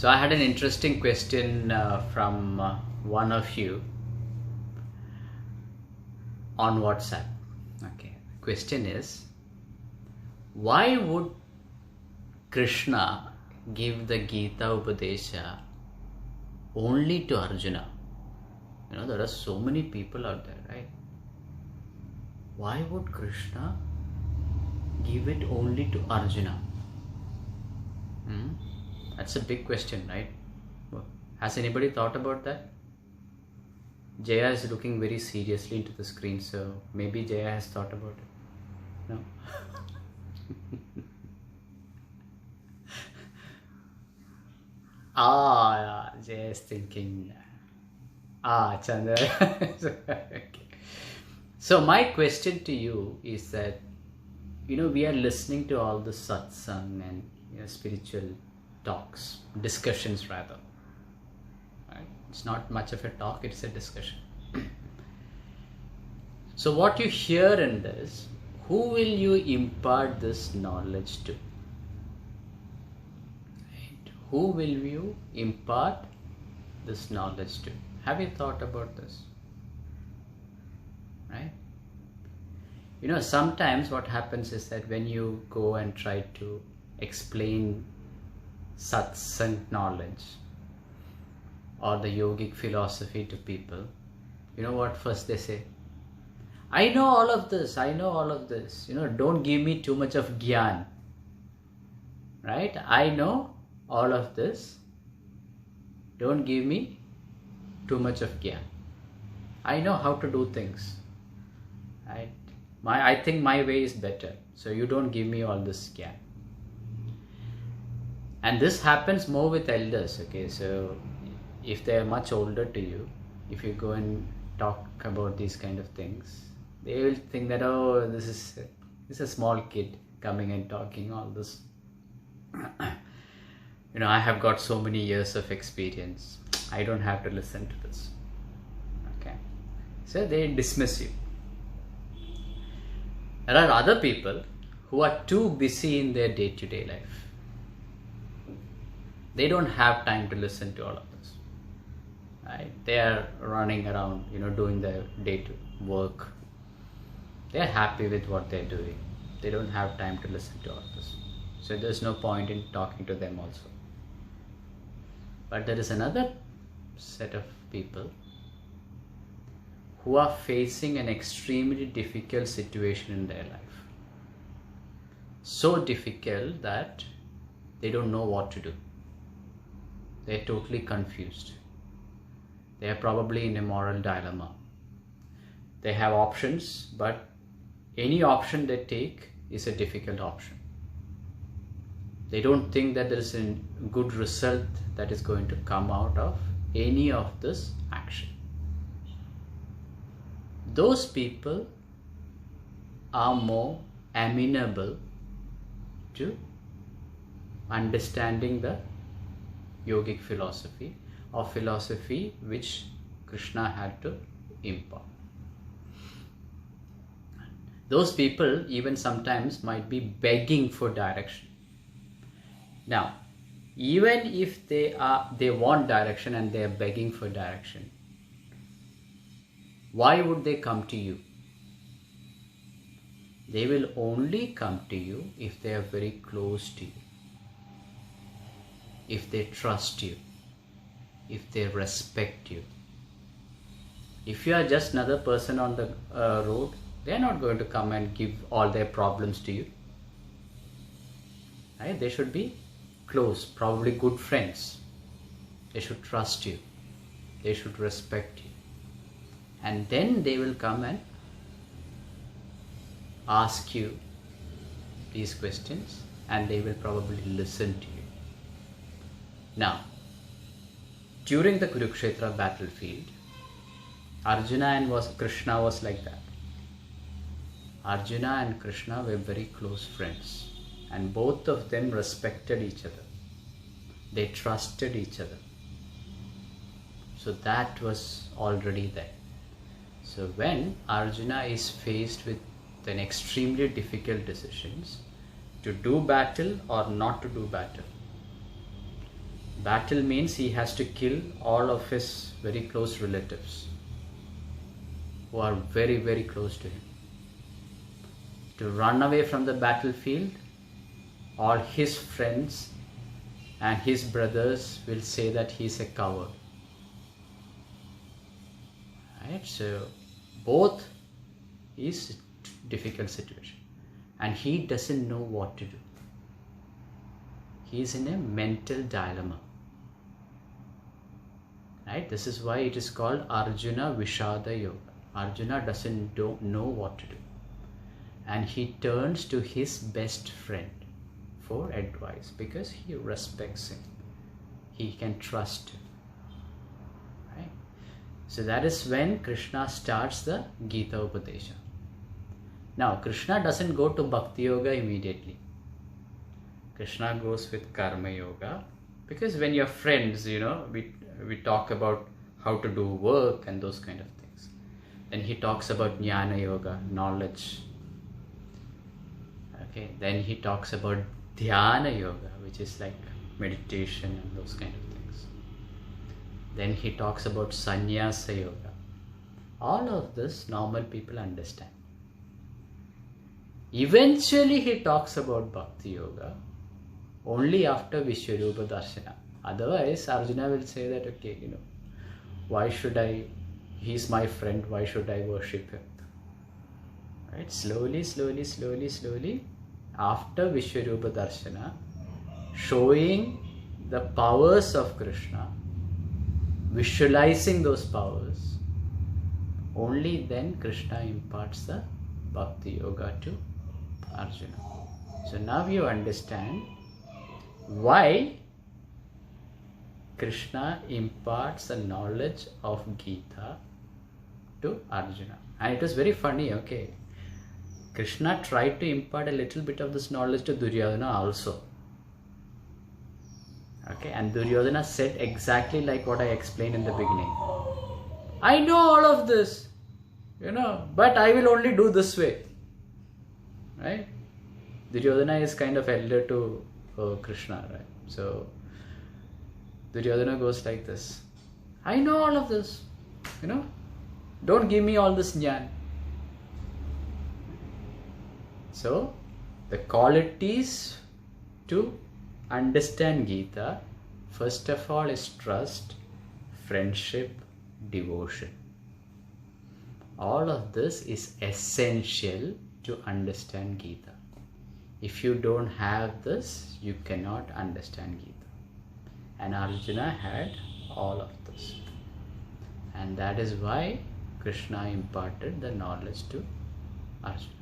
So I had an interesting question from one of you on WhatsApp. Okay, question is, why would Krishna give the Gita Upadesha only to Arjuna? You know, there are so many people out there, right? Why would Krishna give it only to Arjuna? That's a big question, right? Has anybody thought about that? Jaya is looking very seriously into the screen, so maybe Jaya has thought about it. No? Yeah, Jaya is thinking. Chandra. Okay. So my question to you is that, we are listening to all the satsang and spiritual talks, discussions rather. Right? It's not much of a talk, it's a discussion. So what you hear in this, who will you impart this knowledge to? Right? Who will you impart this knowledge to? Have you thought about this? Right? Sometimes what happens is that when you go and try to explain satsang knowledge or the yogic philosophy to people, you know what first they say? I know all of this, don't give me too much of gyan. Right? I know all of this, don't give me too much of gyan. I know how to do things. Right? I think my way is better, so you don't give me all this gyan. And this happens more with elders, okay? So if they are much older to you, if you go and talk about these kind of things, they will think that, oh, this is a small kid coming and talking all this. I have got so many years of experience. I don't have to listen to this. Okay? So they dismiss you. There are other people who are too busy in their day-to-day life. They don't have time to listen to all of this. Right? They are running around, doing their day-to work. They are happy with what they're doing. They don't have time to listen to all of this. So there's no point in talking to them also. But there is another set of people who are facing an extremely difficult situation in their life. So difficult that they don't know what to do. They're totally confused. They are probably in a moral dilemma. They have options, but any option they take is a difficult option. They don't think that there is a good result that is going to come out of any of this action. Those people are more amenable to understanding the yogic philosophy or philosophy which Krishna had to impart. Those people even sometimes might be begging for direction. Now, even if they want direction and they are begging for direction, why would they come to you? They will only come to you if they are very close to you, if they trust you, if they respect you. If you are just another person on the road, they are not going to come and give all their problems to you. Right? They should be close, probably good friends. They should trust you. They should respect you. And then they will come and ask you these questions, and they will probably listen to you. Now, during the Kurukshetra battlefield, Arjuna and Krishna was like that. Arjuna and Krishna were very close friends, and both of them respected each other. They trusted each other. So that was already there. So when Arjuna is faced with an extremely difficult decisions to do battle or not to do battle, Battle means he has to kill all of his very close relatives who are very, very close to him. To run away from the battlefield, all his friends and his brothers will say that he's a coward. Right? So both is a difficult situation and he doesn't know what to do. He is in a mental dilemma. Right? This is why it is called Arjuna Vishada Yoga. Arjuna doesn't know what to do. And he turns to his best friend for advice because he respects him. He can trust him. Right? So that is when Krishna starts the Gita Upadesha. Now Krishna doesn't go to Bhakti Yoga immediately. Krishna goes with Karma Yoga because when you're friends, we talk about how to do work and those kind of things. Then he talks about Jnana Yoga, knowledge. Okay, then he talks about Dhyana Yoga, which is like meditation and those kind of things. Then he talks about Sannyasa Yoga. All of this normal people understand. Eventually he talks about Bhakti Yoga only after Vishwarupa Darshana. Otherwise Arjuna will say that, okay, why should I, he's my friend, why should I worship him? Right? Slowly, after Vishwarupa Darshana, showing the powers of Krishna, visualizing those powers, only then Krishna imparts the Bhakti Yoga to Arjuna. So now you understand why Krishna imparts the knowledge of Gita to Arjuna. And it was very funny, okay. Krishna tried to impart a little bit of this knowledge to Duryodhana also. Okay, and Duryodhana said exactly like what I explained in the beginning. I know all of this, but I will only do this way. Right? Duryodhana is kind of elder to Krishna, right? So Duryodhana goes like this. I know all of this, don't give me all this jnana. So the qualities to understand Gita, first of all, is trust, friendship, devotion. All of this is essential to understand Gita. If you don't have this, you cannot understand Gita. And Arjuna had all of this. And that is why Krishna imparted the knowledge to Arjuna.